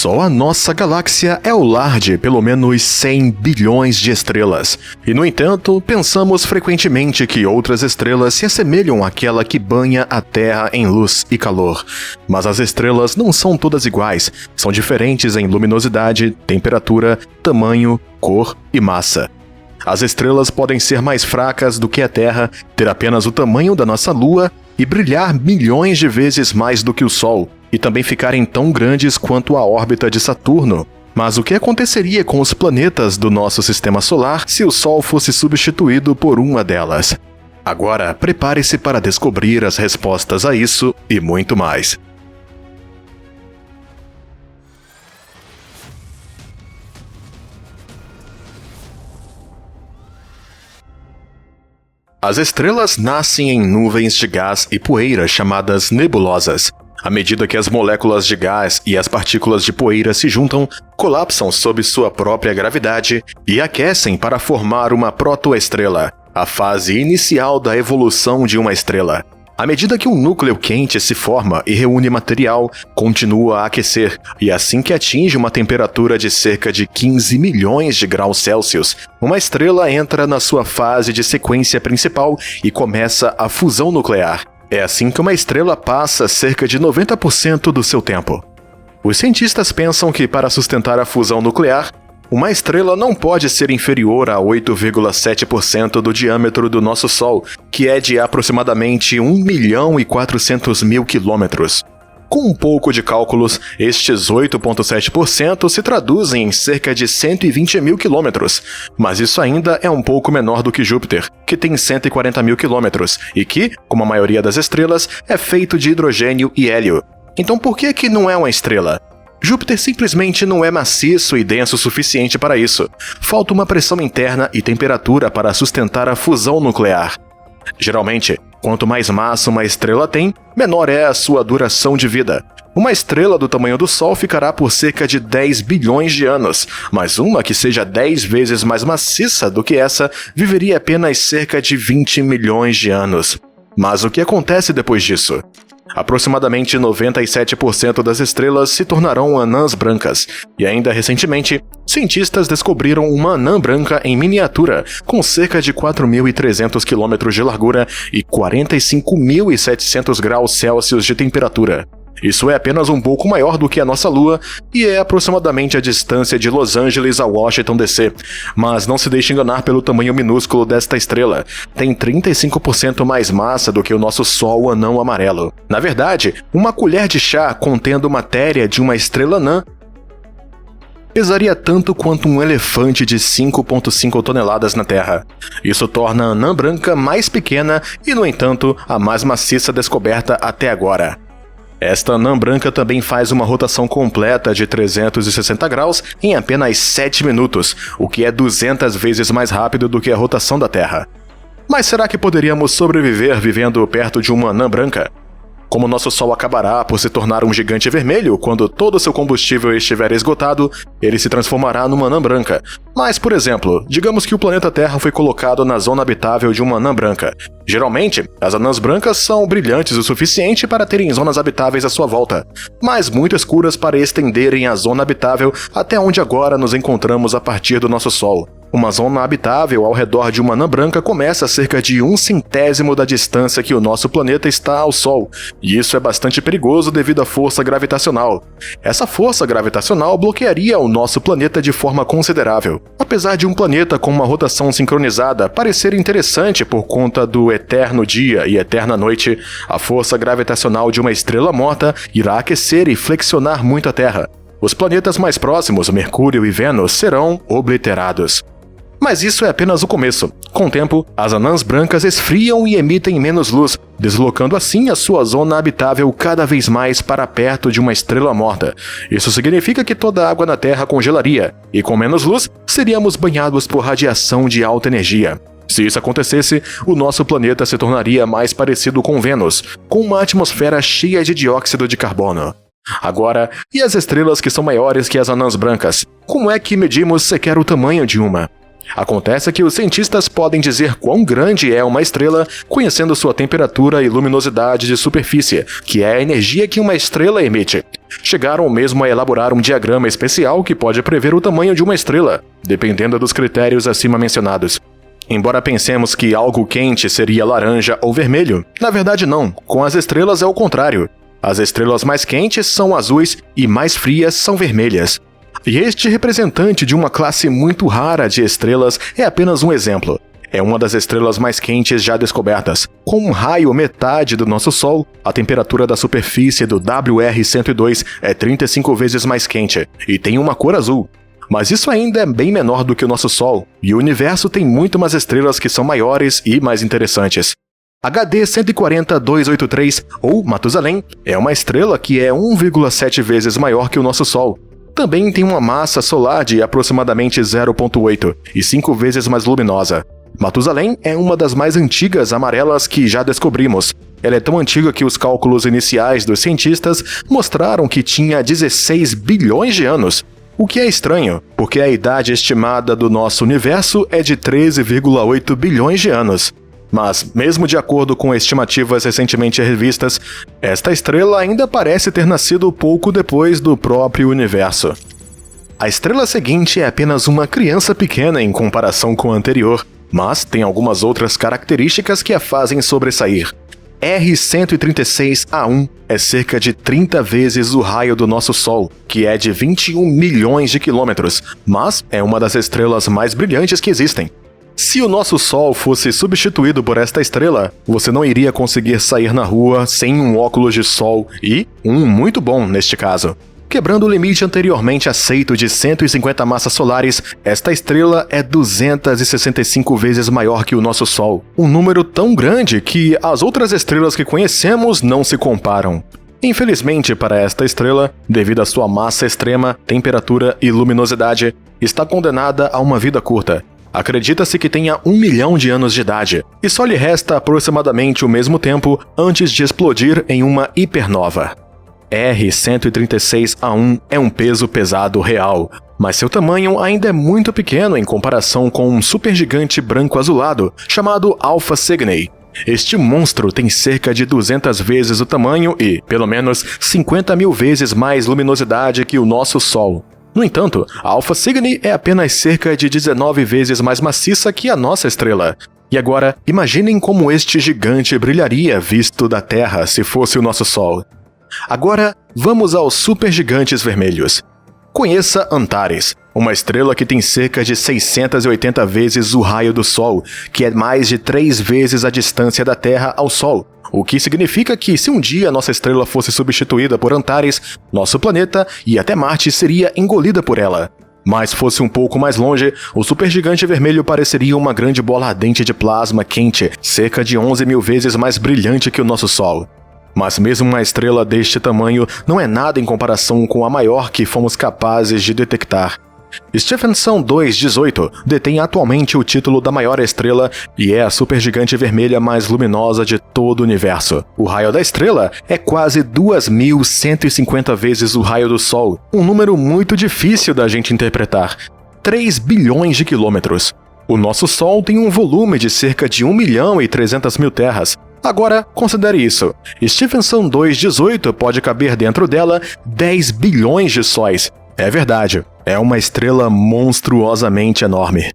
Só a nossa galáxia é o lar de pelo menos 100 bilhões de estrelas. E, no entanto, pensamos frequentemente que outras estrelas se assemelham àquela que banha a Terra em luz e calor. Mas as estrelas não são todas iguais, são diferentes em luminosidade, temperatura, tamanho, cor e massa. As estrelas podem ser mais fracas do que a Terra, ter apenas o tamanho da nossa Lua e brilhar milhões de vezes mais do que o Sol, e também ficarem tão grandes quanto a órbita de Saturno. Mas o que aconteceria com os planetas do nosso sistema solar se o Sol fosse substituído por uma delas? Agora, prepare-se para descobrir as respostas a isso e muito mais. As estrelas nascem em nuvens de gás e poeira chamadas nebulosas. À medida que as moléculas de gás e as partículas de poeira se juntam, colapsam sob sua própria gravidade e aquecem para formar uma protoestrela, a fase inicial da evolução de uma estrela. À medida que um núcleo quente se forma e reúne material, continua a aquecer, e assim que atinge uma temperatura de cerca de 15 milhões de graus Celsius, uma estrela entra na sua fase de sequência principal e começa a fusão nuclear. É assim que uma estrela passa cerca de 90% do seu tempo. Os cientistas pensam que para sustentar a fusão nuclear, uma estrela não pode ser inferior a 8,7% do diâmetro do nosso Sol, que é de aproximadamente 1.400.000 quilômetros. Com um pouco de cálculos, estes 8,7% se traduzem em cerca de 120.000 quilômetros, mas isso ainda é um pouco menor do que Júpiter, que tem 140.000 quilômetros e que, como a maioria das estrelas, é feito de hidrogênio e hélio. Então por que não é uma estrela? Júpiter simplesmente não é maciço e denso o suficiente para isso. Falta uma pressão interna e temperatura para sustentar a fusão nuclear. Geralmente, quanto mais massa uma estrela tem, menor é a sua duração de vida. Uma estrela do tamanho do Sol ficará por cerca de 10 bilhões de anos, mas uma que seja 10 vezes mais maciça do que essa viveria apenas cerca de 20 milhões de anos. Mas o que acontece depois disso? Aproximadamente 97% das estrelas se tornarão anãs brancas, e ainda recentemente, cientistas descobriram uma anã branca em miniatura, com cerca de 4.300 km de largura e 45.700 graus Celsius de temperatura. Isso é apenas um pouco maior do que a nossa Lua e é aproximadamente a distância de Los Angeles a Washington DC. Mas não se deixe enganar pelo tamanho minúsculo desta estrela. Tem 35% mais massa do que o nosso Sol anão amarelo. Na verdade, uma colher de chá contendo matéria de uma estrela anã pesaria tanto quanto um elefante de 5,5 toneladas na Terra. Isso torna a anã branca mais pequena e, no entanto, a mais maciça descoberta até agora. Esta anã branca também faz uma rotação completa de 360 graus em apenas 7 minutos, o que é 200 vezes mais rápido do que a rotação da Terra. Mas será que poderíamos sobreviver vivendo perto de uma anã branca? Como nosso Sol acabará por se tornar um gigante vermelho quando todo seu combustível estiver esgotado, ele se transformará numa anã branca. Mas, por exemplo, digamos que o planeta Terra foi colocado na zona habitável de uma anã branca. Geralmente, as anãs brancas são brilhantes o suficiente para terem zonas habitáveis à sua volta, mas muito escuras para estenderem a zona habitável até onde agora nos encontramos a partir do nosso Sol. Uma zona habitável ao redor de uma anã branca começa a cerca de 1/100º da distância que o nosso planeta está ao Sol, e isso é bastante perigoso devido à força gravitacional. Essa força gravitacional bloquearia o nosso planeta de forma considerável. Apesar de um planeta com uma rotação sincronizada parecer interessante por conta do eterno dia e eterna noite, a força gravitacional de uma estrela morta irá aquecer e flexionar muito a Terra. Os planetas mais próximos, Mercúrio e Vênus, serão obliterados. Mas isso é apenas o começo. Com o tempo, as anãs brancas esfriam e emitem menos luz, deslocando assim a sua zona habitável cada vez mais para perto de uma estrela morta. Isso significa que toda a água na Terra congelaria, e com menos luz, seríamos banhados por radiação de alta energia. Se isso acontecesse, o nosso planeta se tornaria mais parecido com Vênus, com uma atmosfera cheia de dióxido de carbono. Agora, e as estrelas que são maiores que as anãs brancas? Como é que medimos sequer o tamanho de uma? Acontece que os cientistas podem dizer quão grande é uma estrela conhecendo sua temperatura e luminosidade de superfície, que é a energia que uma estrela emite. Chegaram mesmo a elaborar um diagrama especial que pode prever o tamanho de uma estrela, dependendo dos critérios acima mencionados. Embora pensemos que algo quente seria laranja ou vermelho, na verdade não, com as estrelas é o contrário. As estrelas mais quentes são azuis e mais frias são vermelhas. E este representante de uma classe muito rara de estrelas é apenas um exemplo. É uma das estrelas mais quentes já descobertas. Com um raio metade do nosso Sol, a temperatura da superfície do WR-102 é 35 vezes mais quente e tem uma cor azul. Mas isso ainda é bem menor do que o nosso Sol, e o universo tem muito mais estrelas que são maiores e mais interessantes. HD 140283, ou Matusalém, é uma estrela que é 1,7 vezes maior que o nosso Sol. Também tem uma massa solar de aproximadamente 0,8 e 5 vezes mais luminosa. Matusalém é uma das mais antigas amarelas que já descobrimos. Ela é tão antiga que os cálculos iniciais dos cientistas mostraram que tinha 16 bilhões de anos. O que é estranho, porque a idade estimada do nosso universo é de 13,8 bilhões de anos. Mas, mesmo de acordo com estimativas recentemente revistas, esta estrela ainda parece ter nascido pouco depois do próprio universo. A estrela seguinte é apenas uma criança pequena em comparação com a anterior, mas tem algumas outras características que a fazem sobressair. R136A1 é cerca de 30 vezes o raio do nosso Sol, que é de 21 milhões de quilômetros, mas é uma das estrelas mais brilhantes que existem. Se o nosso Sol fosse substituído por esta estrela, você não iria conseguir sair na rua sem um óculos de sol e um muito bom neste caso. Quebrando o limite anteriormente aceito de 150 massas solares, esta estrela é 265 vezes maior que o nosso Sol, um número tão grande que as outras estrelas que conhecemos não se comparam. Infelizmente para esta estrela, devido à sua massa extrema, temperatura e luminosidade, está condenada a uma vida curta. Acredita-se que tenha 1 milhão de anos de idade, e só lhe resta aproximadamente o mesmo tempo antes de explodir em uma hipernova. R136A1 é um peso pesado real, mas seu tamanho ainda é muito pequeno em comparação com um supergigante branco azulado chamado Alpha Cygni. Este monstro tem cerca de 200 vezes o tamanho e, pelo menos, 50 mil vezes mais luminosidade que o nosso Sol. No entanto, a Alpha Cygni é apenas cerca de 19 vezes mais maciça que a nossa estrela. E agora, imaginem como este gigante brilharia visto da Terra se fosse o nosso Sol. Agora, vamos aos supergigantes vermelhos. Conheça Antares, uma estrela que tem cerca de 680 vezes o raio do Sol, que é mais de 3 vezes a distância da Terra ao Sol. O que significa que se um dia nossa estrela fosse substituída por Antares, nosso planeta e até Marte seria engolida por ela. Mas fosse um pouco mais longe, o supergigante vermelho pareceria uma grande bola ardente de plasma quente, cerca de 11 mil vezes mais brilhante que o nosso Sol. Mas mesmo uma estrela deste tamanho não é nada em comparação com a maior que fomos capazes de detectar. Stephenson 218 detém atualmente o título da maior estrela e é a supergigante vermelha mais luminosa de todo o universo. O raio da estrela é quase 2.150 vezes o raio do Sol, um número muito difícil da gente interpretar. 3 bilhões de quilômetros. O nosso Sol tem um volume de cerca de 1.300.000 terras. Agora, considere isso. Stephenson 218 pode caber dentro dela 10 bilhões de sóis. É verdade, é uma estrela monstruosamente enorme.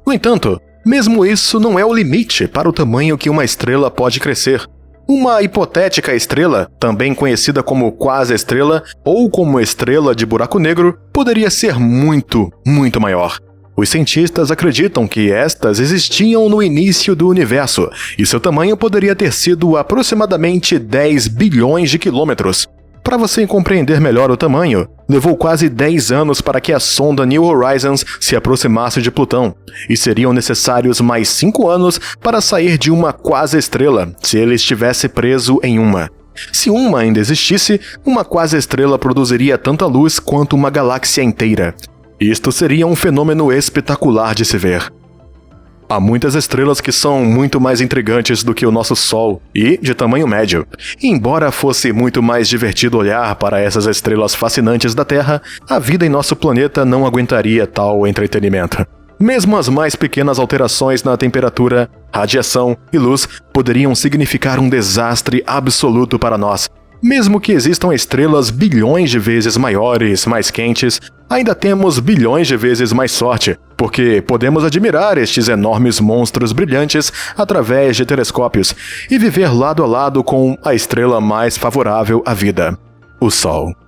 No entanto, mesmo isso não é o limite para o tamanho que uma estrela pode crescer. Uma hipotética estrela, também conhecida como quase-estrela ou como estrela de buraco negro, poderia ser muito maior. Os cientistas acreditam que estas existiam no início do universo, e seu tamanho poderia ter sido aproximadamente 10 bilhões de quilômetros. Para você compreender melhor o tamanho, levou quase 10 anos para que a sonda New Horizons se aproximasse de Plutão, e seriam necessários mais 5 anos para sair de uma quase-estrela, se ele estivesse preso em uma. Se uma ainda existisse, uma quase-estrela produziria tanta luz quanto uma galáxia inteira. Isto seria um fenômeno espetacular de se ver. Há muitas estrelas que são muito mais intrigantes do que o nosso Sol e de tamanho médio. Embora fosse muito mais divertido olhar para essas estrelas fascinantes da Terra, a vida em nosso planeta não aguentaria tal entretenimento. Mesmo as mais pequenas alterações na temperatura, radiação e luz poderiam significar um desastre absoluto para nós. Mesmo que existam estrelas bilhões de vezes maiores, mais quentes, ainda temos bilhões de vezes mais sorte, porque podemos admirar estes enormes monstros brilhantes através de telescópios e viver lado a lado com a estrela mais favorável à vida, o Sol.